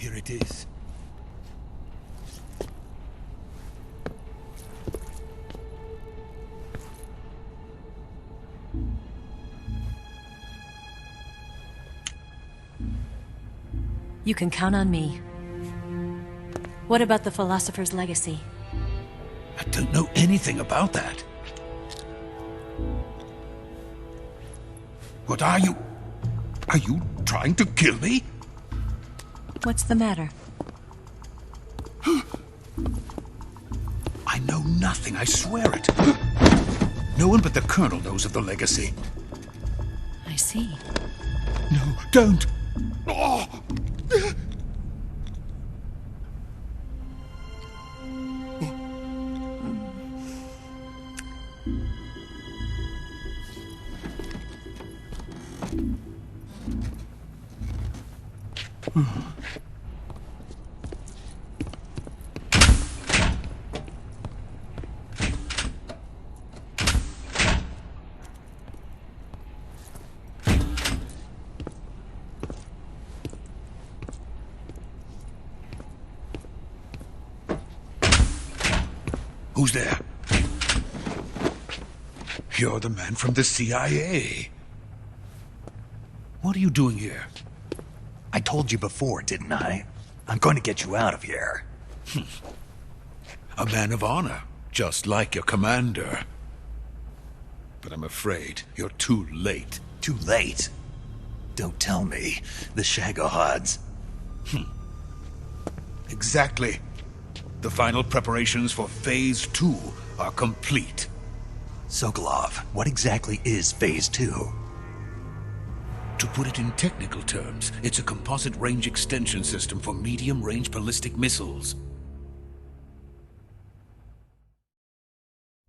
Here it is. You can count on me. What about the Philosopher's Legacy? I don't know anything about that. What are you? Are you trying to kill me? What's the matter? I know nothing, I swear it. No one but the Colonel knows of the Legacy. I see. No, don't! Oh. Who's there? You're the man from the CIA. What are you doing here? I told you before, didn't I? I'm going to get you out of here. A man of honor, just like your commander. But I'm afraid you're too late. Too late? Don't tell me. The Shagohods. Exactly. The final preparations for Phase 2 are complete. Sokolov, what exactly is Phase 2? To put it in technical terms, it's a composite range extension system for medium-range ballistic missiles.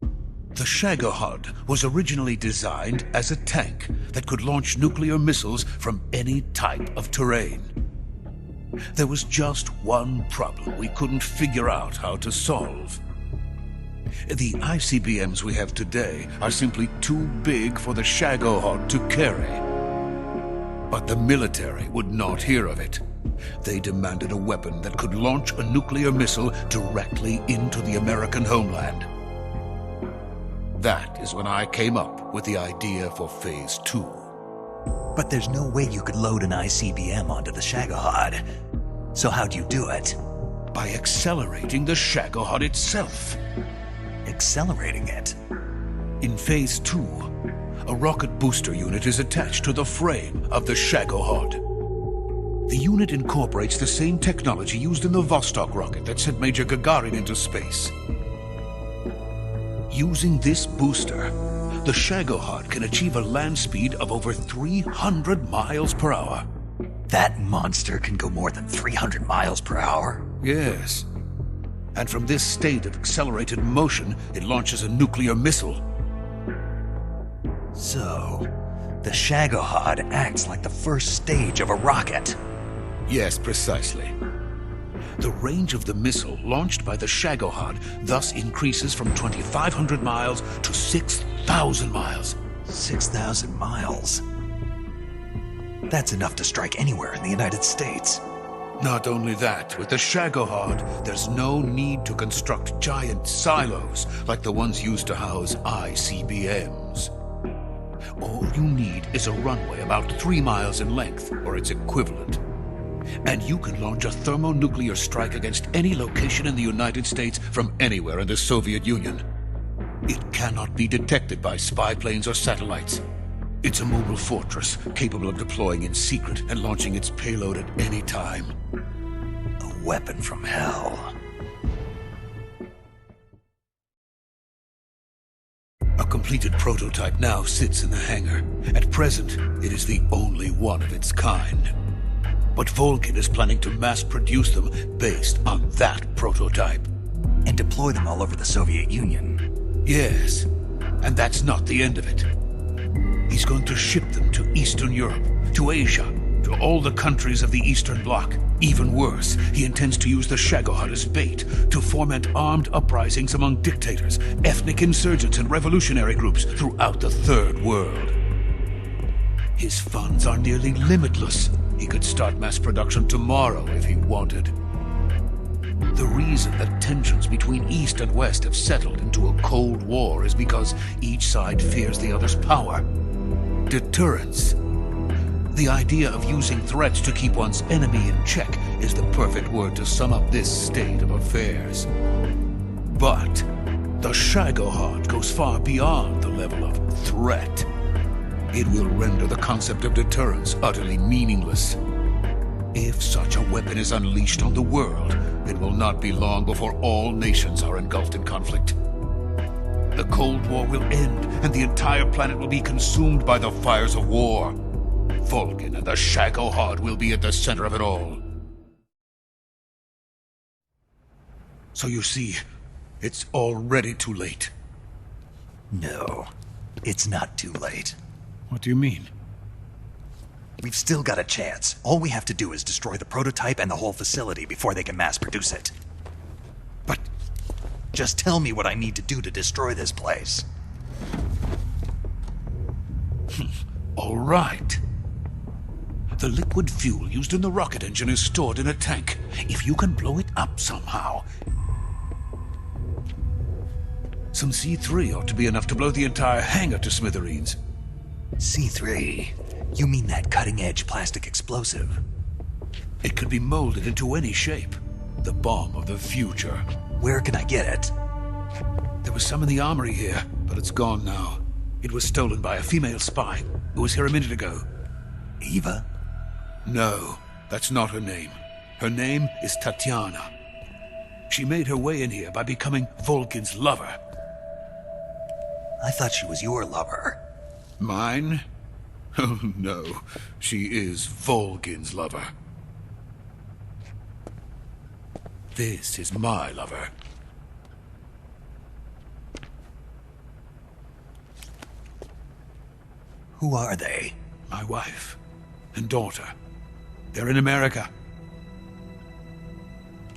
The Shagohod was originally designed as a tank that could launch nuclear missiles from any type of terrain. There was just one problem we couldn't figure out how to solve. The ICBMs we have today are simply too big for the Shagohod to carry. But the military would not hear of it. They demanded a weapon that could launch a nuclear missile directly into the American homeland. That is when I came up with the idea for Phase 2. But there's no way you could load an ICBM onto the Shagohod. So how'd you do it? By accelerating the Shagohod itself. Accelerating it? In Phase 2, a rocket booster unit is attached to the frame of the Shagohod. The unit incorporates the same technology used in the Vostok rocket that sent Major Gagarin into space. Using this booster, the Shagohod can achieve a land speed of over 300 miles per hour. That monster can go more than 300 miles per hour? Yes. And from this state of accelerated motion, it launches a nuclear missile. So, the Shagohod acts like the first stage of a rocket. Yes, precisely. The range of the missile launched by the Shagohod thus increases from 2,500 miles to 6,000 miles. 6,000 miles? That's enough to strike anywhere in the United States. Not only that, with the Shagohod, there's no need to construct giant silos like the ones used to house ICBMs. All you need is a runway about 3 miles in length, or its equivalent. And you can launch a thermonuclear strike against any location in the United States from anywhere in the Soviet Union. It cannot be detected by spy planes or satellites. It's a mobile fortress, capable of deploying in secret and launching its payload at any time. A weapon from hell. A completed prototype now sits in the hangar. At present, it is the only one of its kind. But Volgin is planning to mass-produce them based on that prototype. And deploy them all over the Soviet Union. Yes, and that's not the end of it. He's going to ship them to Eastern Europe, to Asia, to all the countries of the Eastern Bloc. Even worse, he intends to use the Shagohod as bait to foment armed uprisings among dictators, ethnic insurgents, and revolutionary groups throughout the Third World. His funds are nearly limitless. He could start mass production tomorrow if he wanted. The reason that tensions between East and West have settled into a Cold War is because each side fears the other's power. Deterrence. The idea of using threats to keep one's enemy in check is the perfect word to sum up this state of affairs. But the Shagohod goes far beyond the level of threat. It will render the concept of deterrence utterly meaningless. If such a weapon is unleashed on the world, it will not be long before all nations are engulfed in conflict. The Cold War will end, and the entire planet will be consumed by the fires of war. Vulcan and the Shagohod will be at the center of it all. So you see, it's already too late. No, it's not too late. What do you mean? We've still got a chance. All we have to do is destroy the prototype and the whole facility before they can mass produce it. But just tell me what I need to do to destroy this place. all right. The liquid fuel used in the rocket engine is stored in a tank. If you can blow it up somehow... Some C3 ought to be enough to blow the entire hangar to smithereens. C3? You mean that cutting-edge plastic explosive? It can be molded into any shape. The bomb of the future. Where can I get it? There was some in the armory here, but it's gone now. It was stolen by a female spy who was here a minute ago. Eva? No, that's not her name. Her name is Tatiana. She made her way in here by becoming Vulcan's lover. I thought she was your lover. Mine? Oh no, she is Vulcan's lover. This is my lover. Who are they? My wife and daughter. They're in America.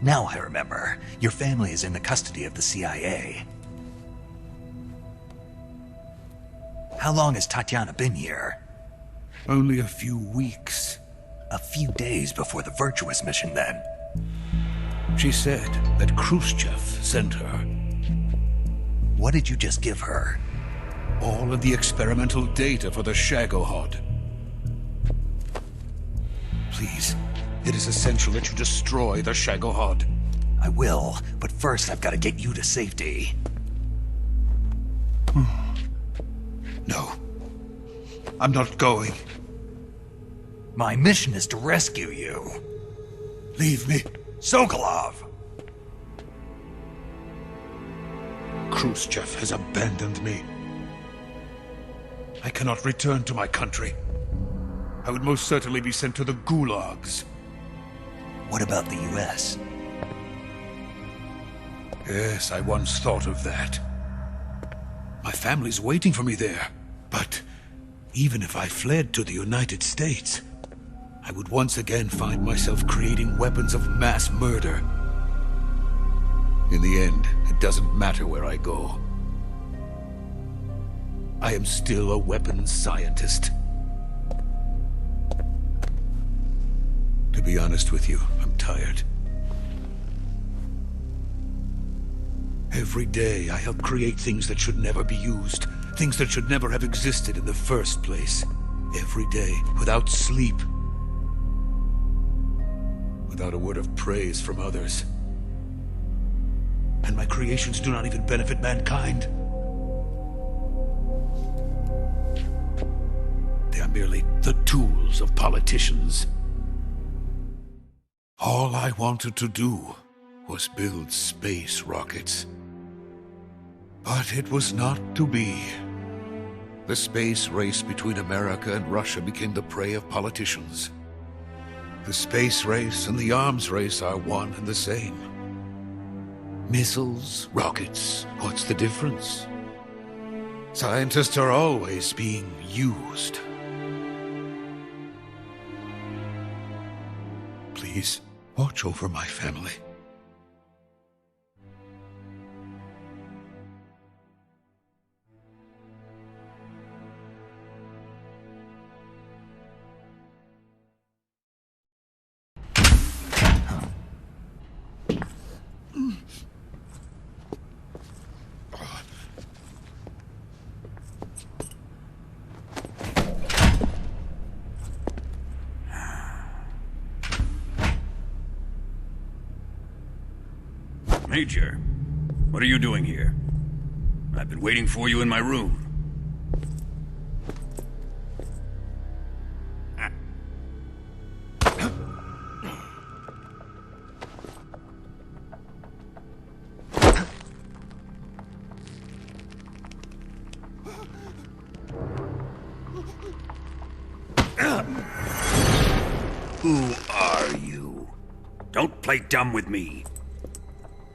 Now I remember. Your family is in the custody of the CIA. How long has Tatiana been here? Only a few weeks. A few days before the Virtuous mission, then. She said that Khrushchev sent her. What did you just give her? All of the experimental data for the Shagohod. Please, it is essential that you destroy the Shagohod. I will, but first I've got to get you to safety. No. I'm not going. My mission is to rescue you. Leave me. Sokolov! Khrushchev has abandoned me. I cannot return to my country. I would most certainly be sent to the gulags. What about the US? Yes, I once thought of that. My family's waiting for me there. But even if I fled to the United States, I would once again find myself creating weapons of mass murder. In the end, it doesn't matter where I go. I am still a weapons scientist. To be honest with you, I'm tired. Every day I help create things that should never be used, things that should never have existed in the first place. Every day, without sleep. Without a word of praise from others. And my creations do not even benefit mankind. They are merely the tools of politicians. All I wanted to do was build space rockets. But it was not to be. The space race between America and Russia became the prey of politicians. The space race and the arms race are one and the same. Missiles, rockets, what's the difference? Scientists are always being used. Please, watch over my family. Major, what are you doing here? I've been waiting for you in my room. Who are you? Don't play dumb with me.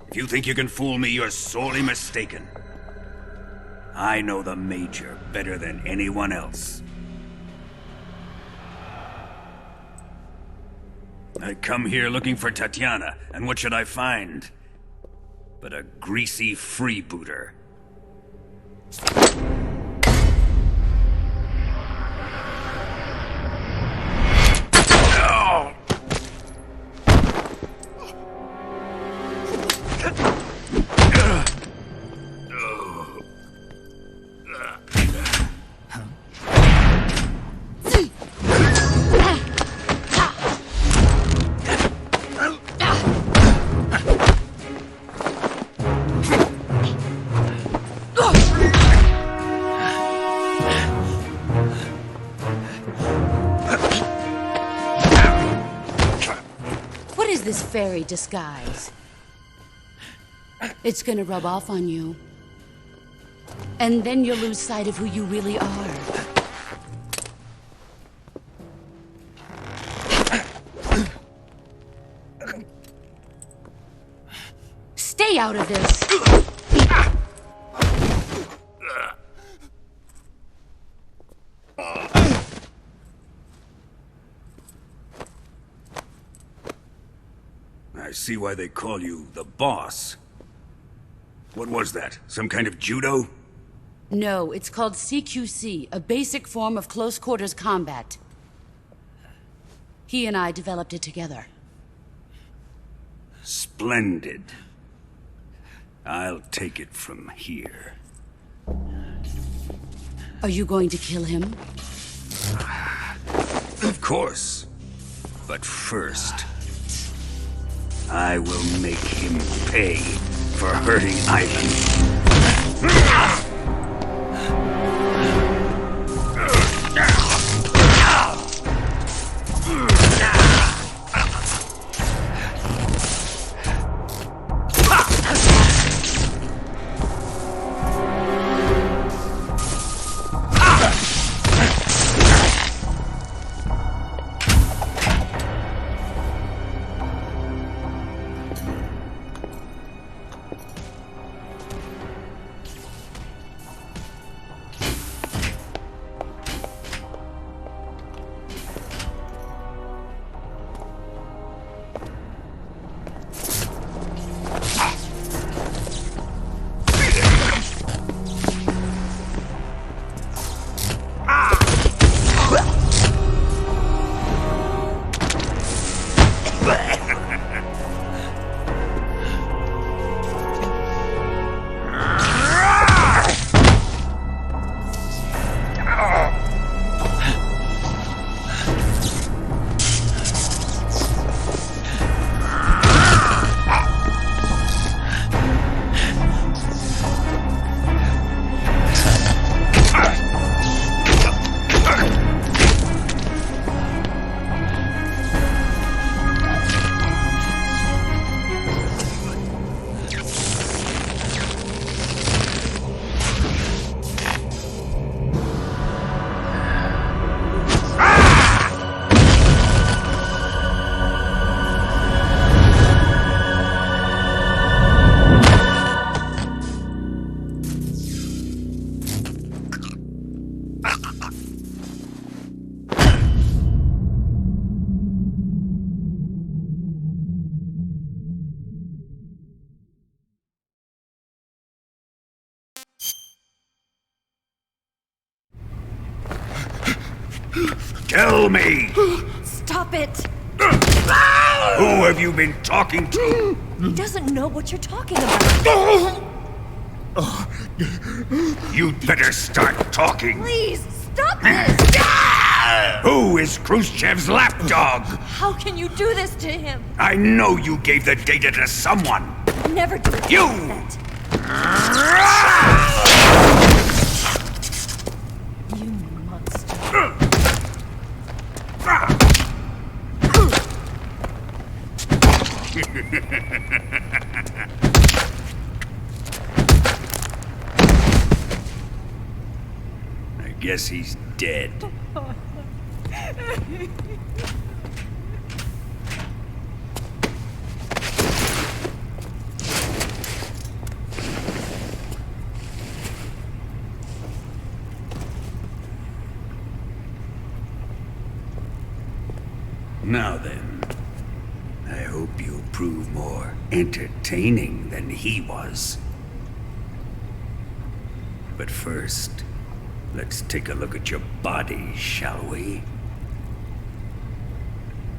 If you think you can fool me, you're sorely mistaken. I know the Major better than anyone else. I come here looking for Tatiana, and what should I find? But a greasy freebooter. This fairy disguise. It's gonna rub off on you. And then you'll lose sight of who you really are. Stay out of this! I see why they call you the boss. What was that? Some kind of judo? No, it's called CQC, a basic form of close quarters combat. He and I developed it together. Splendid. I'll take it from here. Are you going to kill him? Of course. But first, I will make him pay for hurting Ivan. Tell me! Stop it! Who have you been talking to? He doesn't know what you're talking about. You'd better start talking. Please, stop this! Who is Khrushchev's lapdog? How can you do this to him? I know you gave the data to someone. never do it. You! You monster. I guess he's dead. Now then, I hope you'll prove more entertaining than he was. But first, let's take a look at your body, shall we?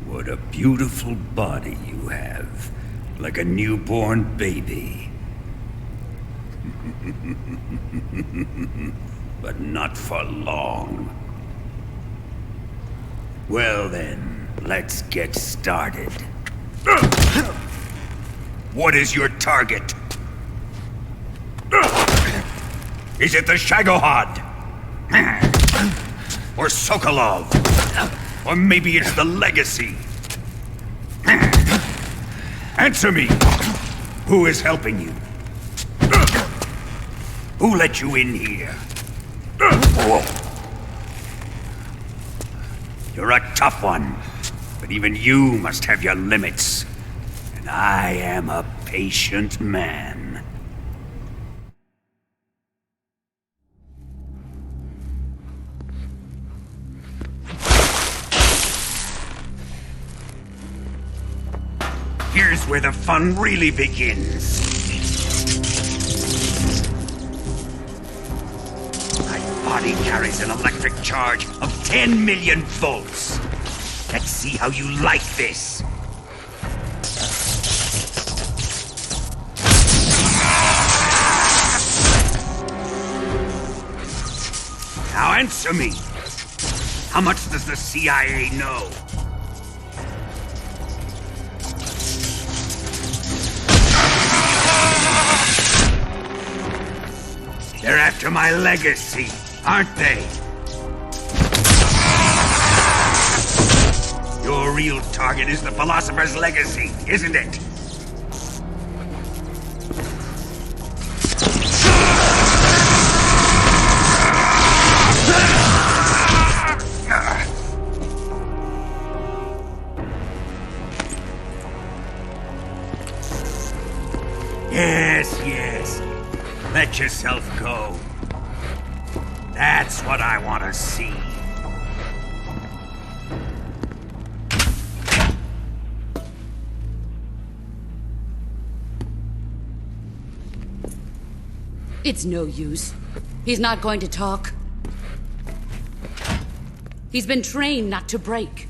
What a beautiful body you have, like a newborn baby. But not for long. Well then, let's get started. What is your target? Is it the Shagohod? Or Sokolov? Or maybe it's the Legacy? Answer me! Who is helping you? Who let you in here? You're a tough one, but even you must have your limits. And I am a patient man. Here's where the fun really begins. My body carries an electric charge of 10 million volts. Let's see how you like this. Now answer me. How much does the CIA know? They're after my legacy, aren't they? Your real target is the Philosopher's Legacy, isn't it? Yes. Let yourself go. That's what I want to see. It's no use. He's not going to talk. He's been trained not to break.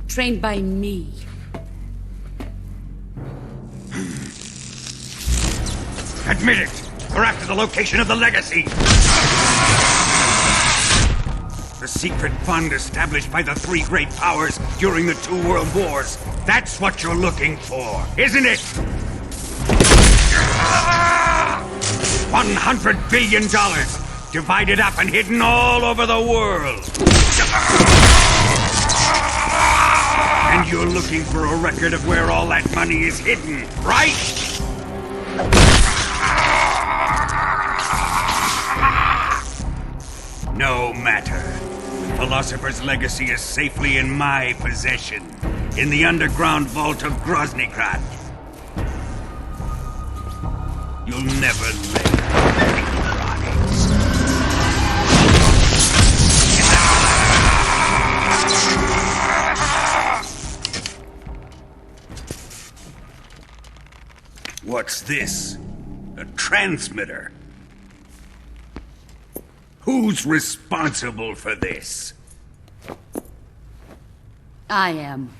Trained by me. Admit it! We're after the location of the Legacy! The secret fund established by the three great powers during the two world wars. That's what you're looking for, isn't it? $100 billion, divided up and hidden all over the world. And you're looking for a record of where all that money is hidden, right? No matter. The Philosopher's Legacy is safely in my possession, in the underground vault of Groznygrad. You'll never live to rot it. What's this? A transmitter? Who's responsible for this? I am.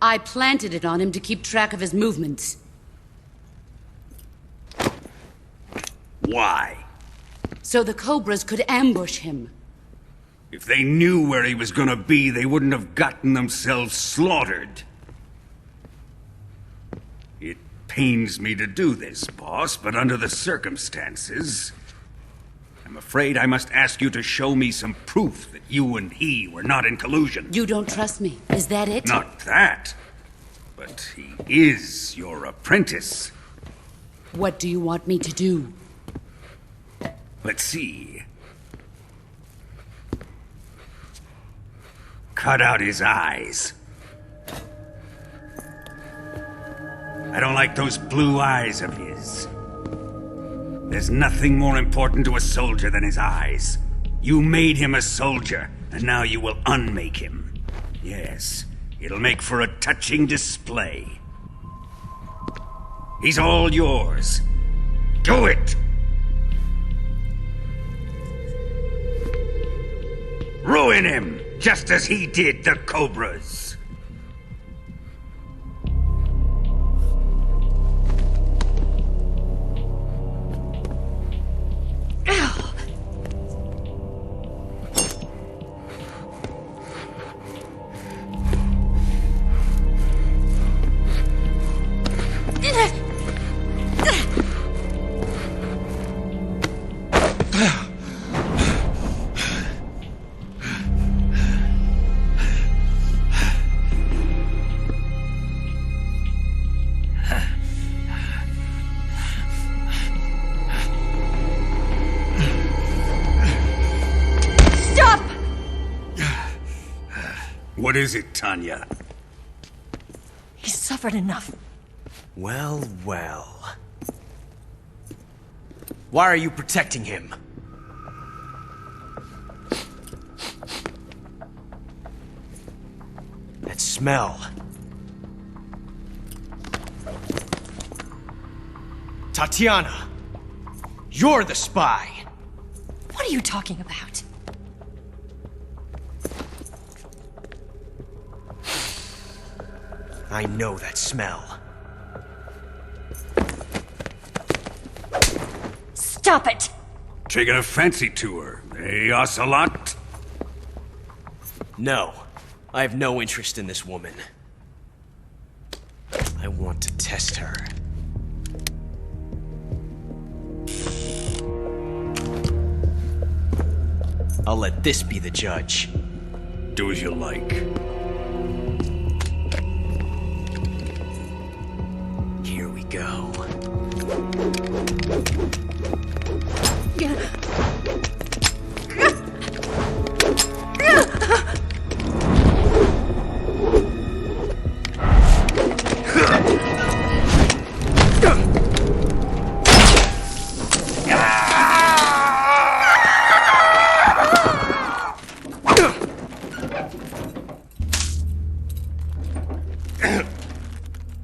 I planted it on him to keep track of his movements. Why? So the Cobras could ambush him. If they knew where he was gonna be, they wouldn't have gotten themselves slaughtered. pains me to do this, boss, but under the circumstances, I'm afraid I must ask you to show me some proof that you and he were not in collusion. You don't trust me. Is that it? Not that, but he is your apprentice. What do you want me to do? Let's see. Cut out his eyes. I don't like those blue eyes of his. There's nothing more important to a soldier than his eyes. You made him a soldier, and now you will unmake him. Yes, it'll make for a touching display. He's all yours. Do it! Ruin him, just as he did the Cobras. What is it, Tanya? He's suffered enough. Well, well. Why are you protecting him? That smell. Tatiana! You're the spy! What are you talking about? I know that smell. Stop it! Taking a fancy to her, eh, Ocelot? No, I have no interest in this woman. I want to test her. I'll let this be the judge. Do as you like. Here we go.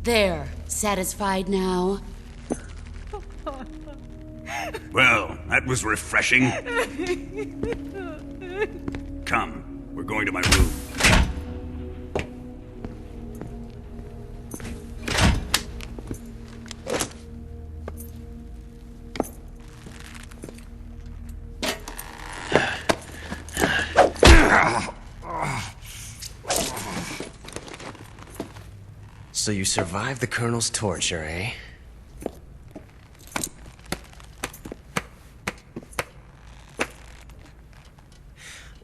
There. Satisfied now? Well, that was refreshing. Come, we're going to my room. So you survived the Colonel's torture, eh?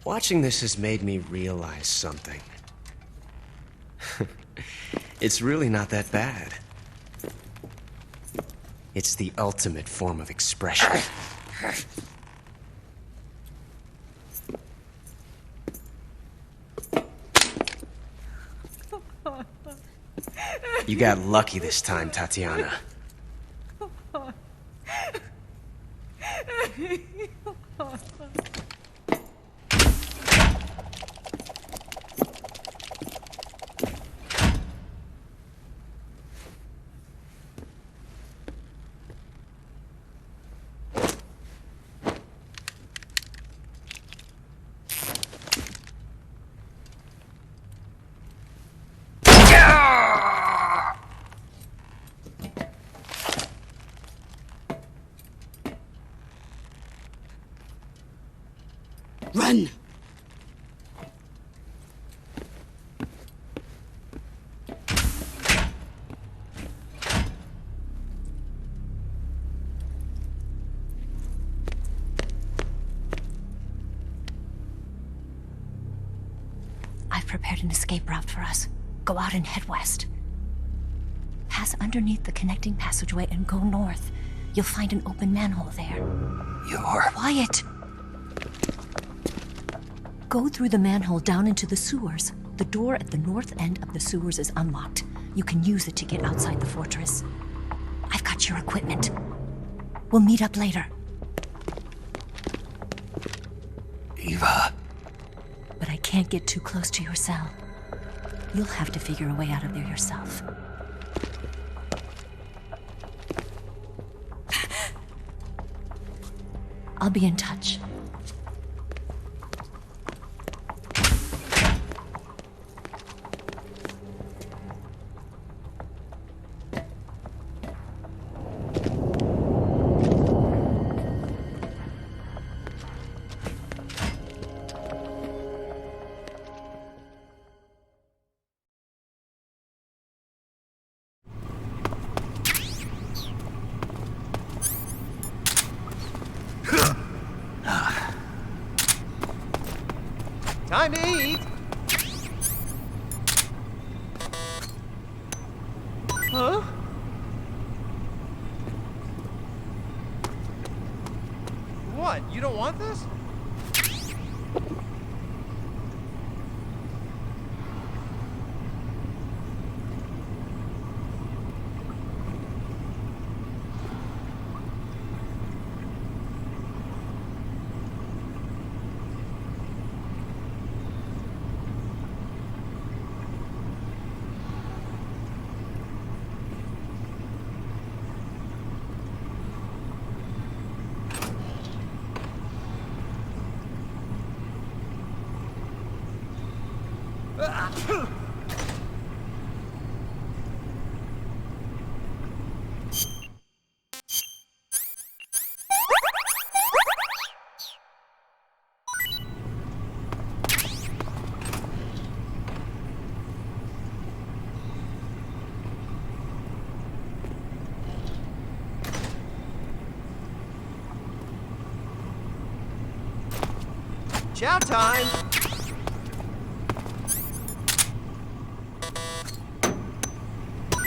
Watching this has made me realize something. It's really not that bad. It's the ultimate form of expression. You got lucky this time, Tatiana. Run! prepared an escape route for us. Go out and head west. Pass underneath the connecting passageway and go north. You'll find an open manhole there. You're... Quiet! Go through the manhole down into the sewers. The door at the north end of the sewers is unlocked. You can use it to get outside the fortress. I've got your equipment. We'll meet up later. Eva. But I can't get too close to your cell. You'll have to figure a way out of there yourself. I'll be in touch. Time to eat! Huh? What? You don't want this? Chow time!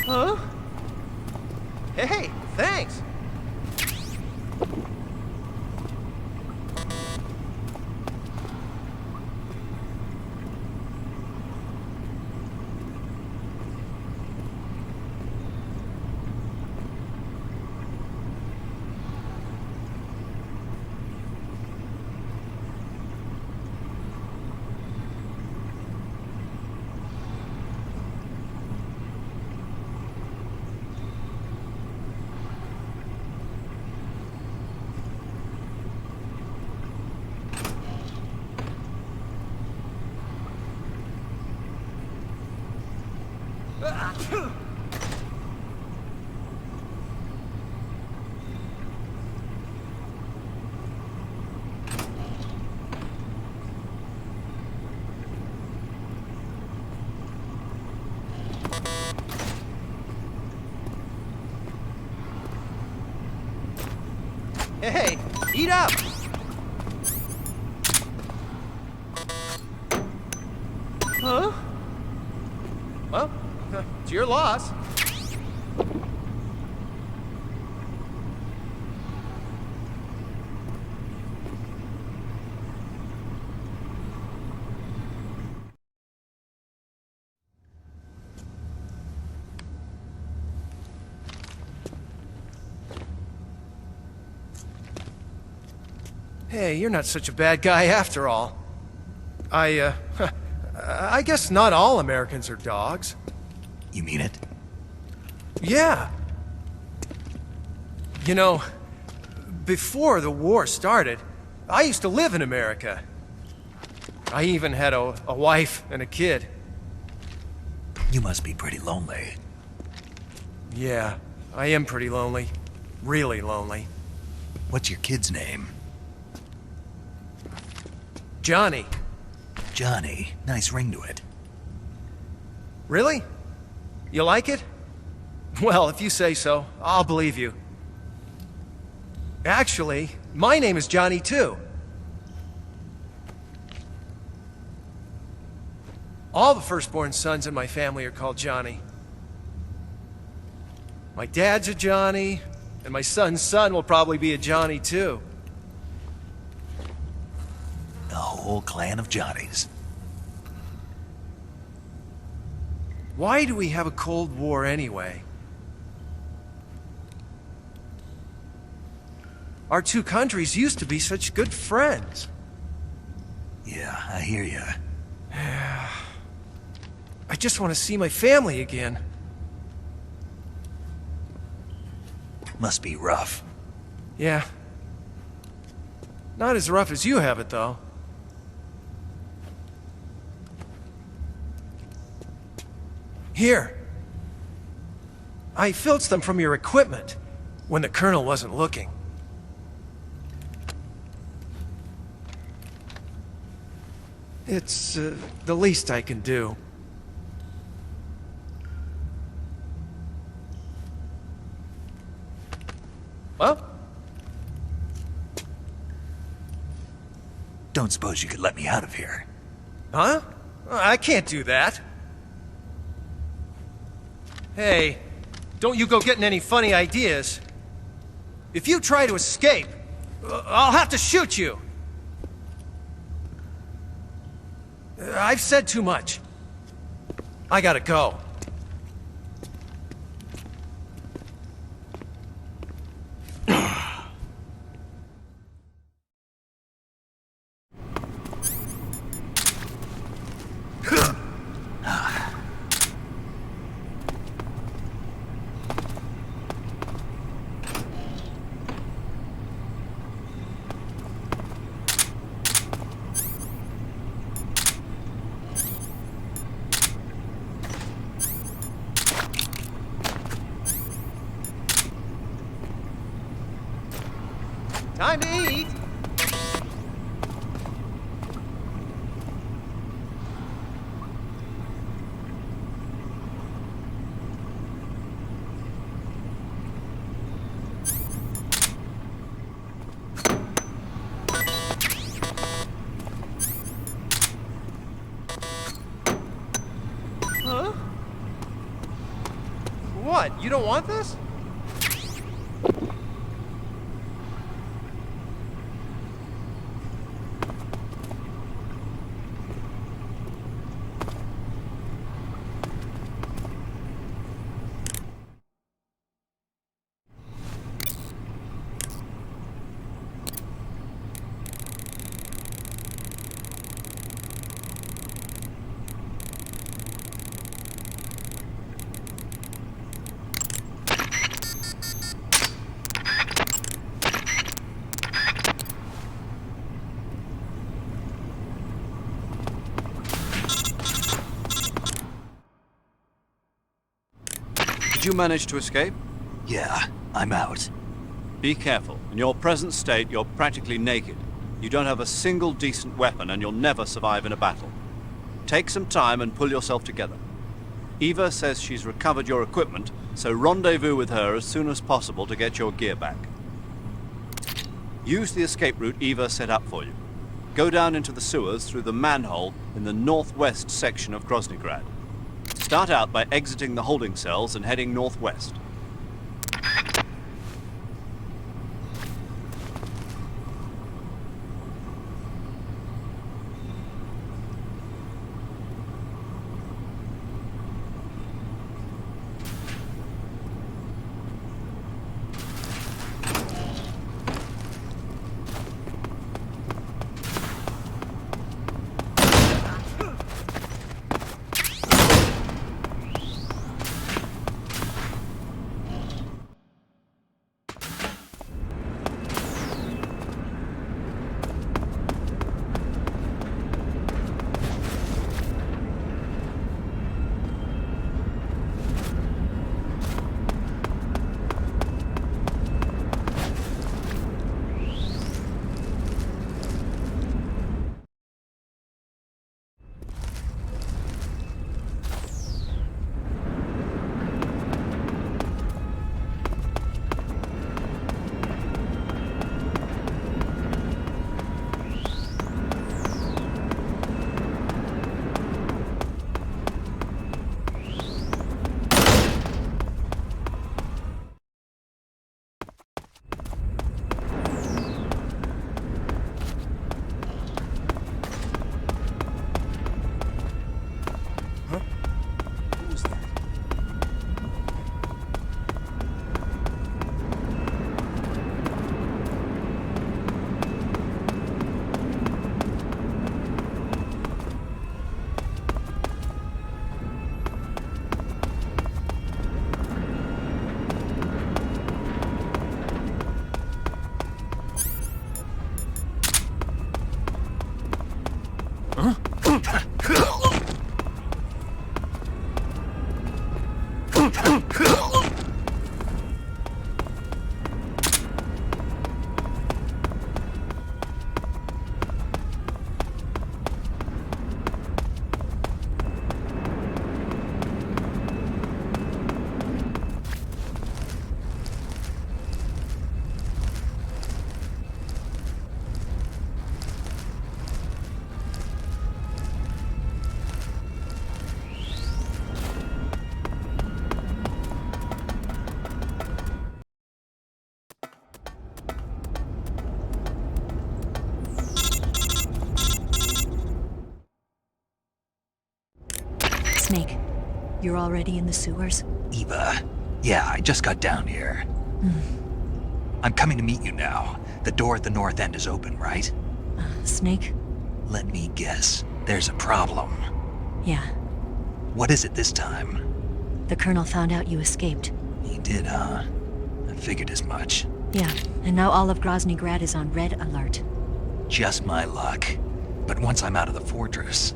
Huh? Hey, thanks! Hey, eat up! Huh? Well, it's your loss. Hey, you're not such a bad guy after all. I guess not all Americans are dogs. You mean it? Yeah. You know, before the war started, I used to live in America. I even had a wife and a kid. You must be pretty lonely. Yeah, I am pretty lonely. Really lonely. What's your kid's name? Johnny. Johnny. Nice ring to it. Really? You like it? Well, if you say so, I'll believe you. Actually, my name is Johnny too. All the firstborn sons in my family are called Johnny. My dad's a Johnny, and my son's son will probably be a Johnny too. A whole clan of Johnnies. Why do we have a Cold War anyway? Our two countries used to be such good friends. Yeah, I hear you. I just want to see my family again. Must be rough. Yeah. Not as rough as you have it, though. Here. I filched them from your equipment when the Colonel wasn't looking. It's the least I can do. Well? Don't suppose you could let me out of here? Huh? I can't do that. Hey, don't you go getting any funny ideas. If you try to escape, I'll have to shoot you. I've said too much. I gotta go. Time to eat! Huh? What? You don't want this? Did you manage to escape? Yeah, I'm out. Be careful. In your present state, you're practically naked. You don't have a single decent weapon, and you'll never survive in a battle. Take some time and pull yourself together. Eva says she's recovered your equipment, so rendezvous with her as soon as possible to get your gear back. Use the escape route Eva set up for you. Go down into the sewers through the manhole in the northwest section of Groznygrad. Start out by exiting the holding cells and heading northwest. Snake, you're already in the sewers? Eva. Yeah, I just got down here. I'm coming to meet you now. The door at the north end is open, right? Snake? Let me guess. There's a problem. Yeah. What is it this time? The Colonel found out you escaped. He did, huh? I figured as much. Yeah, and now all of Grozny Grad is on red alert. Just my luck. But once I'm out of the fortress...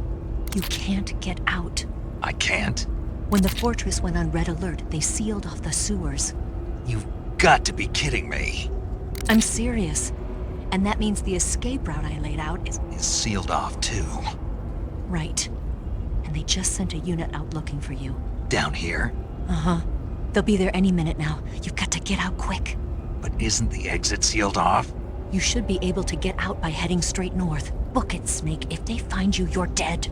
You can't get out. I can't? When the fortress went on red alert, they sealed off the sewers. You've got to be kidding me. I'm serious. And that means the escape route I laid out is Sealed off, too. right. And they just sent a unit out looking for you. Down here? Uh-huh. They'll be there any minute now. You've got to get out quick. But isn't the exit sealed off? You should be able to get out by heading straight north. Book it, Snake. If they find you, you're dead.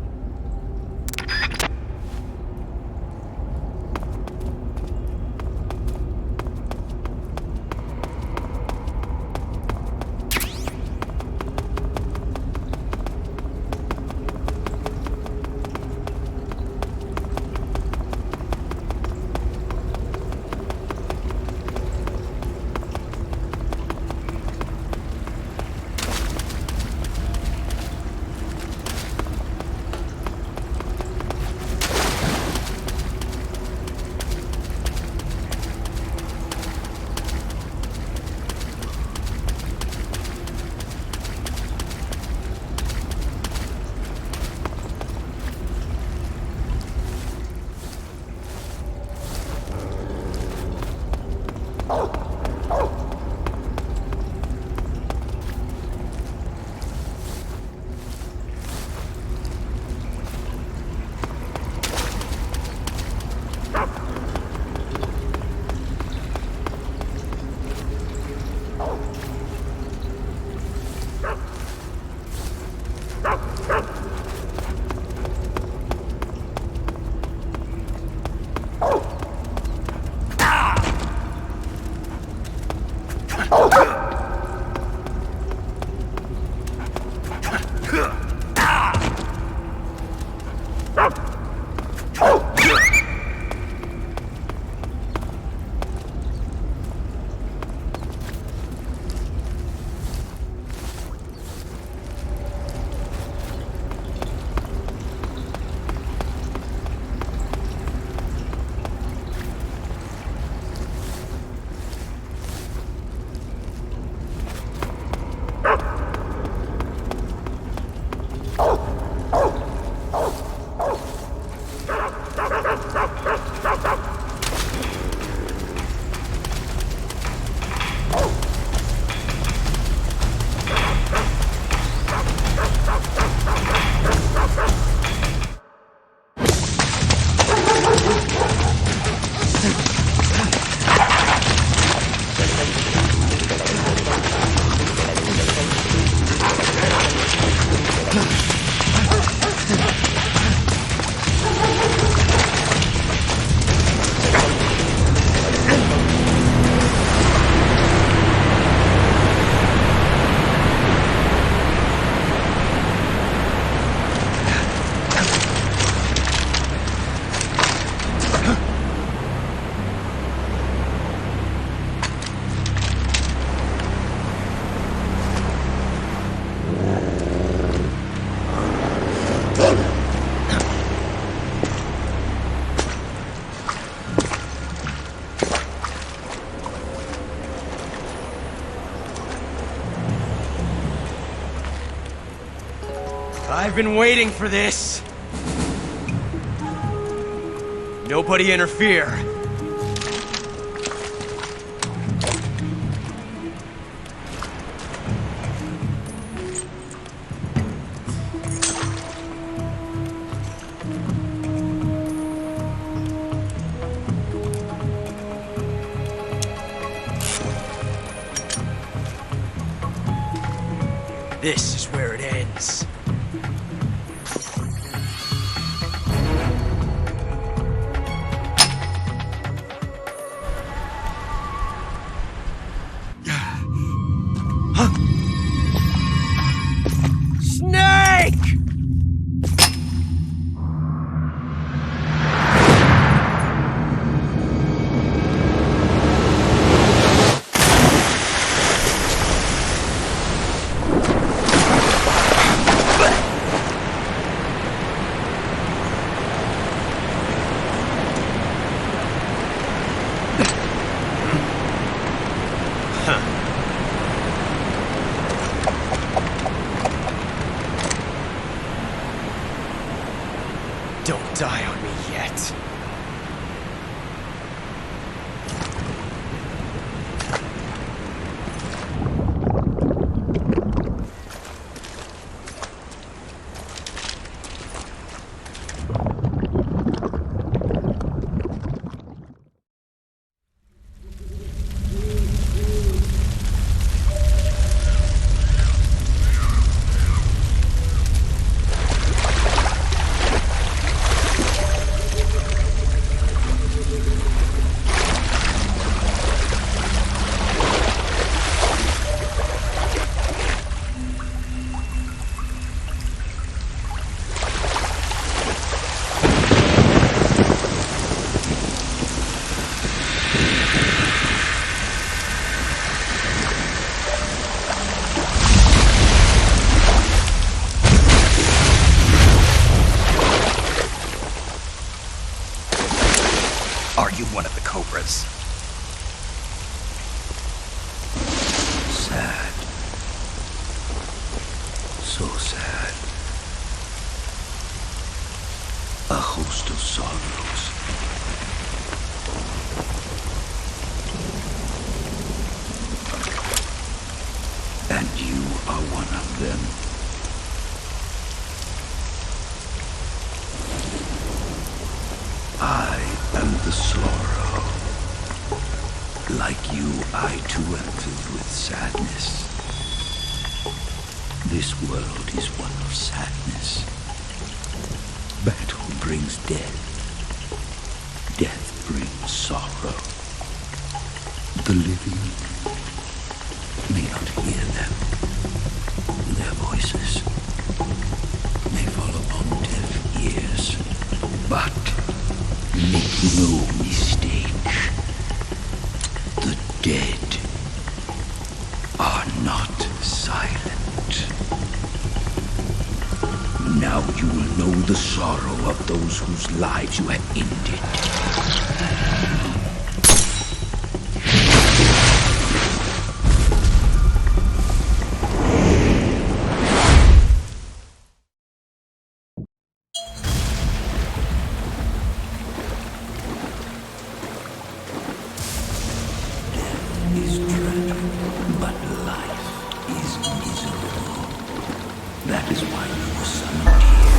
I've been waiting for this. Nobody interfere. This is where it ends. Snake! Don't die on me yet. Are you one of the Cobras? Sad. So sad. A host of sorrows. And you are one of them. I am the sorrow. Like you, I too am filled with sadness. This world is one of sadness. Battle brings death. Death brings sorrow. The living may not hear them. Their voices may fall upon deaf ears. But make no mistake, the dead are not silent. Now you will know the sorrow of those whose lives you have ended. Is tragic, but life is miserable. That is why you were summoned here.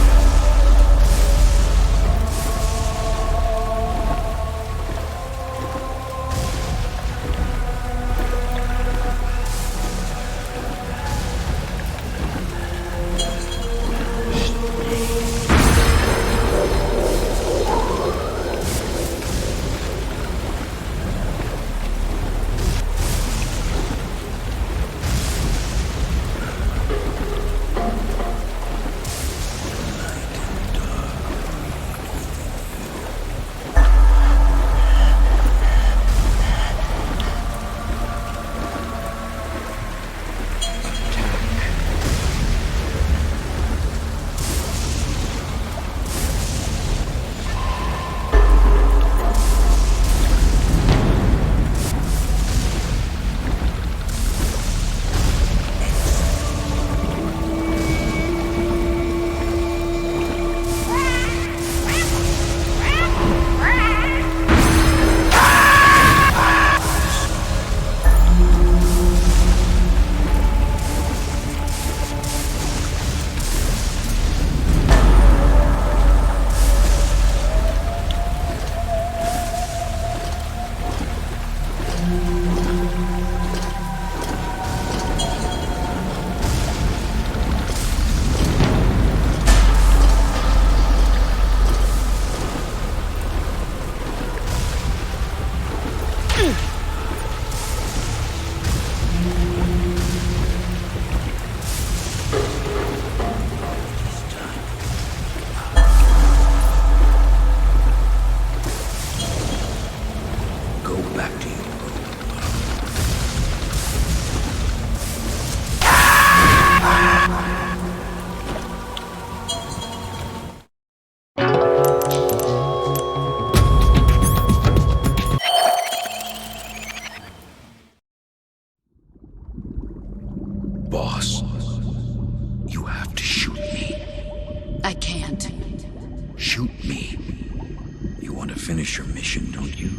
Me. You want to finish your mission, don't you?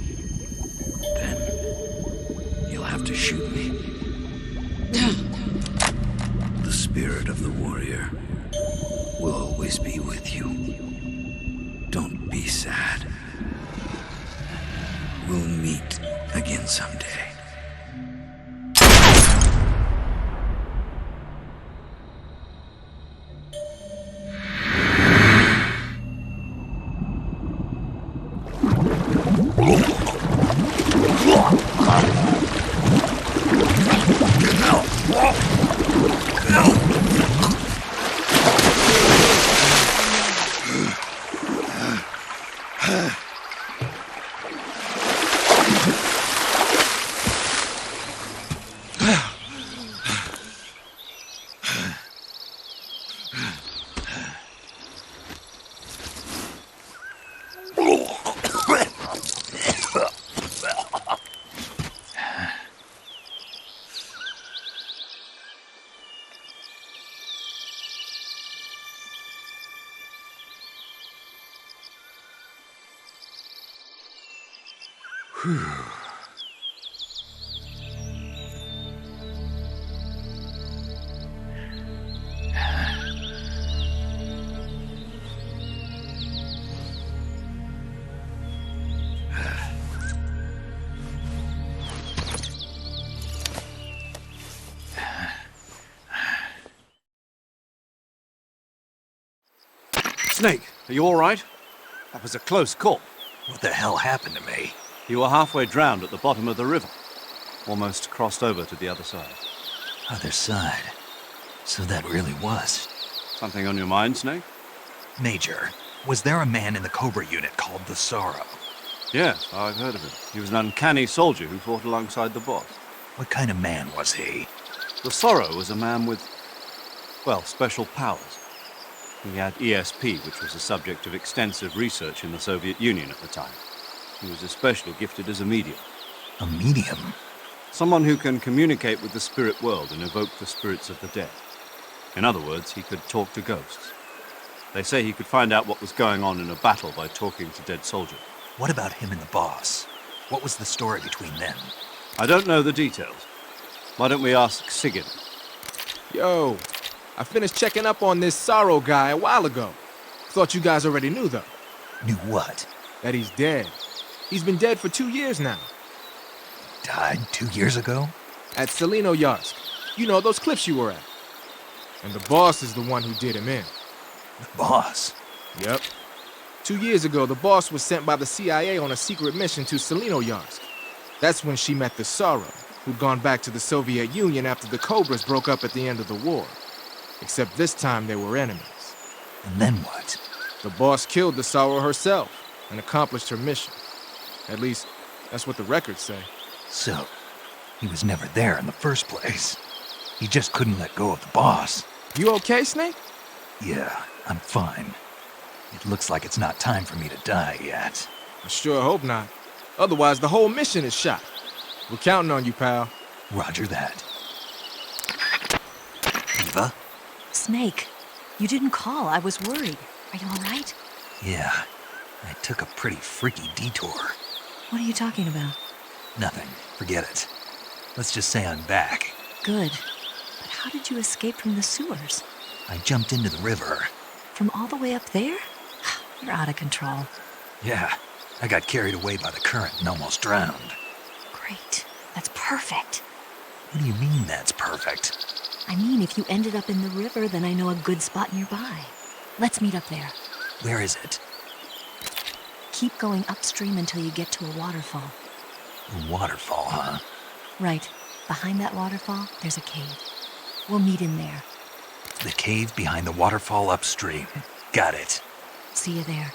Then you'll have to shoot me. The spirit of the warrior will always be with you. Don't be sad. We'll meet again someday. Snake, are you all right? That was a close call. What the hell happened to me? You were halfway drowned at the bottom of the river. Almost crossed over to the other side. Other side. So that really was. Something on your mind, Snake? Major, was there a man in the Cobra unit called the Sorrow? Yes, I've heard of him. He was an uncanny soldier who fought alongside the boss. What kind of man was he? The Sorrow was a man with, well, special powers. He had ESP, which was the subject of extensive research in the Soviet Union at the time. He was especially gifted as a medium. A medium? Someone who can communicate with the spirit world and evoke the spirits of the dead. In other words, he could talk to ghosts. They say he could find out what was going on in a battle by talking to dead soldiers. What about him and the boss? What was the story between them? I don't know the details. Why don't we ask Sigyn? Yo, I finished checking up on this Sorrow guy a while ago. Thought you guys already knew, though. Knew what? That he's dead. He's been dead for 2 years now. Died 2 years ago? At Selino Yarsk. You know, those cliffs you were at. And the boss is the one who did him in. The boss? Yep. 2 years ago, the boss was sent by the CIA on a secret mission to Selino Yarsk. That's when she met the Sorrow, who'd gone back to the Soviet Union after the Cobras broke up at the end of the war. Except this time they were enemies. And then what? The boss killed the Sorrow herself and accomplished her mission. At least, that's what the records say. So, he was never there in the first place. He just couldn't let go of the boss. You okay, Snake? Yeah, I'm fine. It looks like it's not time for me to die yet. I sure hope not. Otherwise, the whole mission is shot. We're counting on you, pal. Roger that. Eva? Snake, you didn't call. I was worried. Are you all right? Yeah, I took a pretty freaky detour. What are you talking about? Nothing. Forget it. Let's just say I'm back. Good. But how did you escape from the sewers? I jumped into the river. From all the way up there? You're out of control. Yeah, I got carried away by the current and almost drowned. Great. That's perfect. What do you mean that's perfect? I mean, if you ended up in the river, then I know a good spot nearby. Let's meet up there. Where is it? Keep going upstream until you get to a waterfall. A waterfall, huh? Right. Behind that waterfall, there's a cave. We'll meet in there. The cave behind the waterfall upstream. Got it. See you there.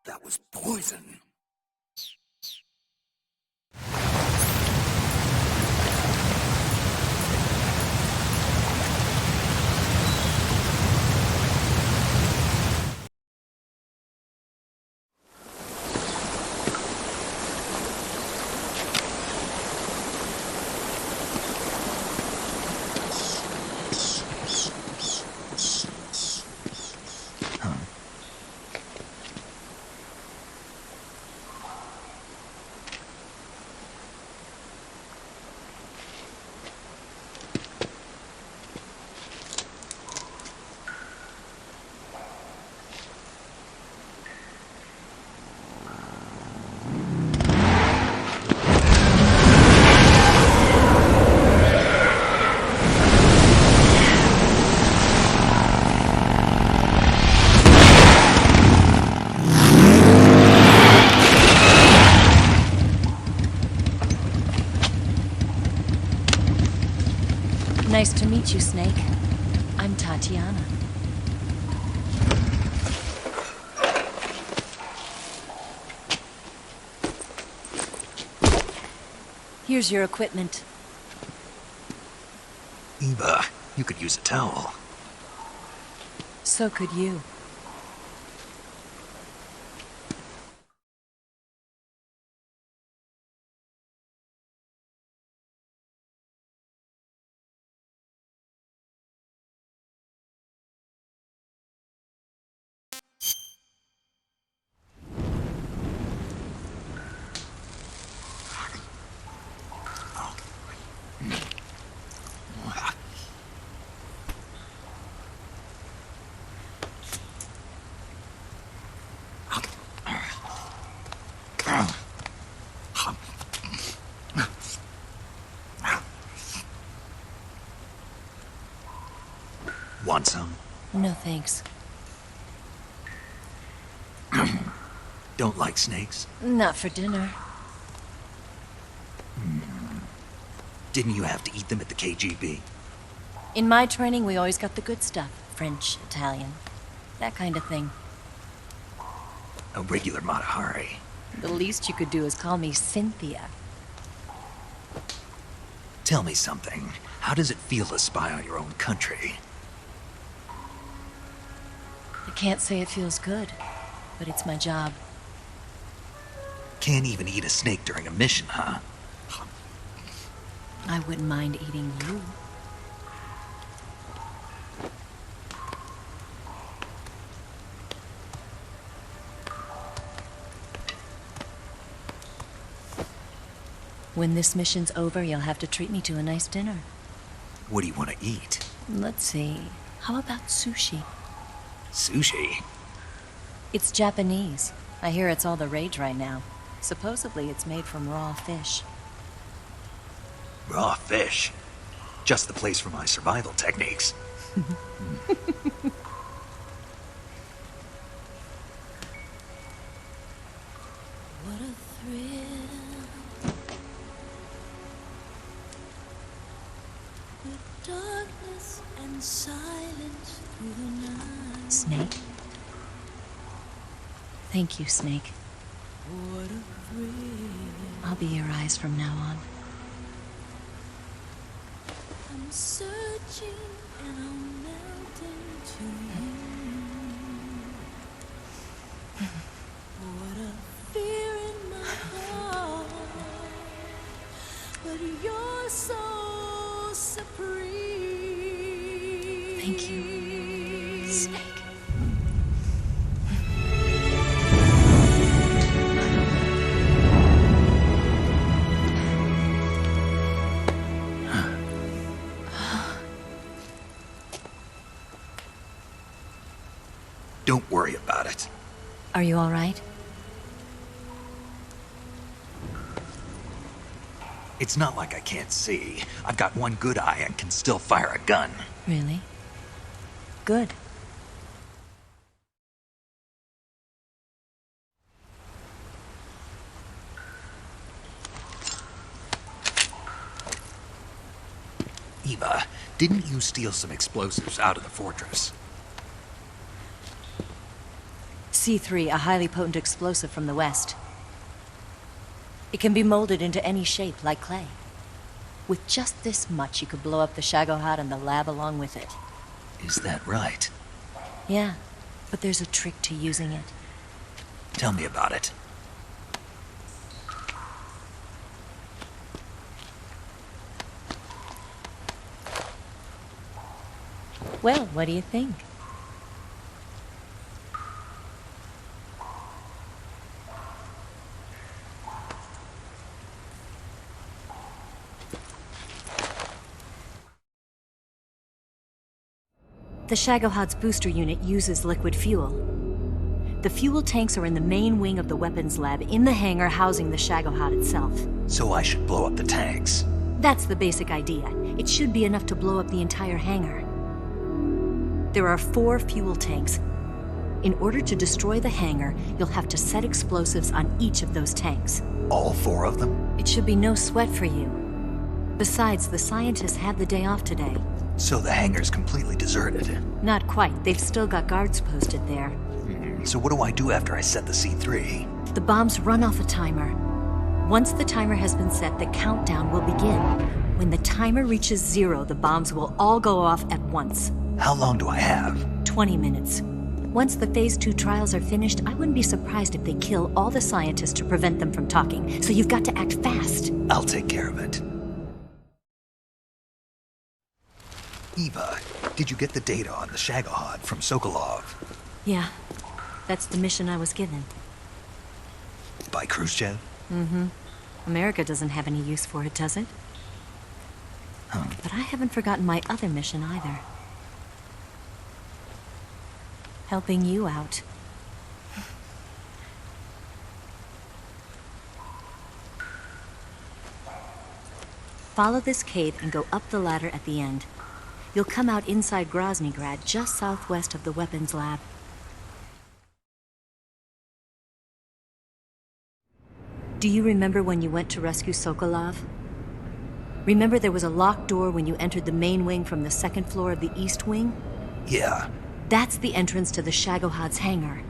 That was poison. Nice to meet you, Snake. I'm Tatiana. Here's your equipment. Eva, you could use a towel. So could you. Want some? No thanks. Don't like snakes? Not for dinner. Didn't you have to eat them at the KGB? In my training, we always got the good stuff. French, Italian, that kind of thing. A regular Mata Hari. The least you could do is call me Cynthia. Tell me something. How does it feel to spy on your own country? I can't say it feels good, but it's my job. Can't even eat a snake during a mission, huh? I wouldn't mind eating you. When this mission's over, you'll have to treat me to a nice dinner. What do you want to eat? Let's see. How about sushi? Sushi? It's Japanese. I hear it's all the rage right now. Supposedly it's made from raw fish. Raw fish. Just the place for my survival techniques. What a thrill. With darkness and silence through the night. Snake? Thank you, Snake. What a thrill. I'll be your eyes from now on. I'm searching and I'm melting to you. What a fear in my heart, but you're so supreme. Thank you, Snake. Don't worry about it. Are you all right? It's not like I can't see. I've got one good eye and can still fire a gun. Really? Good. Eva, didn't you steal some explosives out of the fortress? C3, a highly potent explosive from the west. It can be molded into any shape, like clay. With just this much, you could blow up the Shagohod and the lab along with it. Is that right? Yeah, but there's a trick to using it. Tell me about it. Well, what do you think? The Shagohod's booster unit uses liquid fuel. The fuel tanks are in the main wing of the weapons lab in the hangar housing the Shagohod itself. So I should blow up the tanks. That's the basic idea. It should be enough to blow up the entire hangar. There are 4 fuel tanks. In order to destroy the hangar, you'll have to set explosives on each of those tanks. All 4 of them? It should be no sweat for you. Besides, the scientists had the day off today. So the hangar's completely deserted. Not quite. They've still got guards posted there. So what do I do after I set the C3? The bombs run off a timer. Once the timer has been set, the countdown will begin. When the timer reaches 0, the bombs will all go off at once. How long do I have? 20 minutes. Once the Phase 2 trials are finished, I wouldn't be surprised if they kill all the scientists to prevent them from talking. So you've got to act fast. I'll take care of it. Eva, did you get the data on the Shagohod from Sokolov? Yeah, that's the mission I was given. By Khrushchev? Mm-hmm. America doesn't have any use for it, does it? But I haven't forgotten my other mission either. Helping you out. Follow this cave and go up the ladder at the end. You'll come out inside Groznygrad, just southwest of the weapons lab. Do you remember when you went to rescue Sokolov? Remember there was a locked door when you entered the main wing from the second floor of the east wing? Yeah. That's the entrance to the Shagohod's hangar.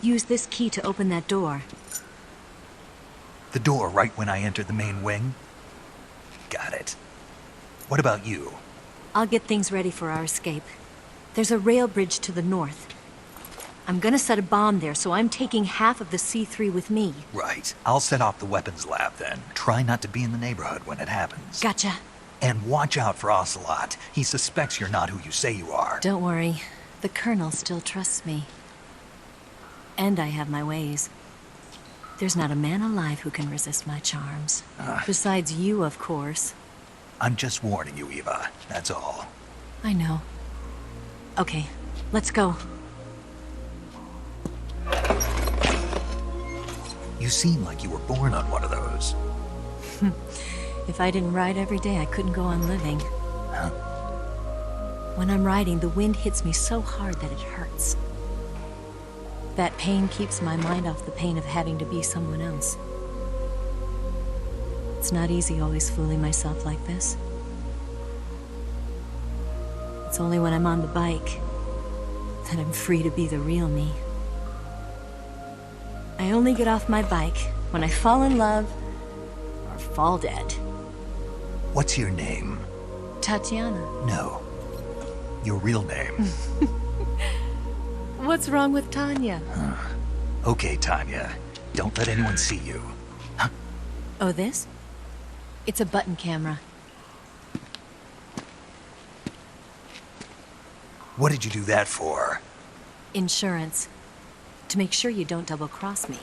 Use this key to open that door. The door right when I entered the main wing? Got it. What about you? I'll get things ready for our escape. There's a rail bridge to the north. I'm gonna set a bomb there, so I'm taking half of the C3 with me. Right. I'll set off the weapons lab then. Try not to be in the neighborhood when it happens. Gotcha. And watch out for Ocelot. He suspects you're not who you say you are. Don't worry. The Colonel still trusts me. And I have my ways. There's not a man alive who can resist my charms. Besides you, of course. I'm just warning you, Eva. That's all. I know. Okay, Let's go. You seem like you were born on one of those. If I didn't ride every day, I couldn't go on living. When I'm riding, the wind hits me so hard that it hurts. That pain keeps my mind off the pain of having to be someone else. It's not easy always fooling myself like this. It's only when I'm on the bike that I'm free to be the real me. I only get off my bike when I fall in love or fall dead. What's your name? Tatiana. No. Your real name. What's wrong with Tanya? Okay, Tanya. Don't let anyone see you. Oh, this? It's a button camera. What did you do that for? Insurance. To make sure you don't double-cross me.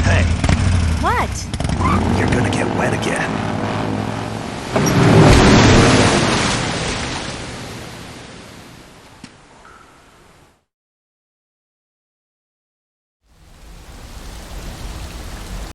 Hey, What? you're gonna get wet again.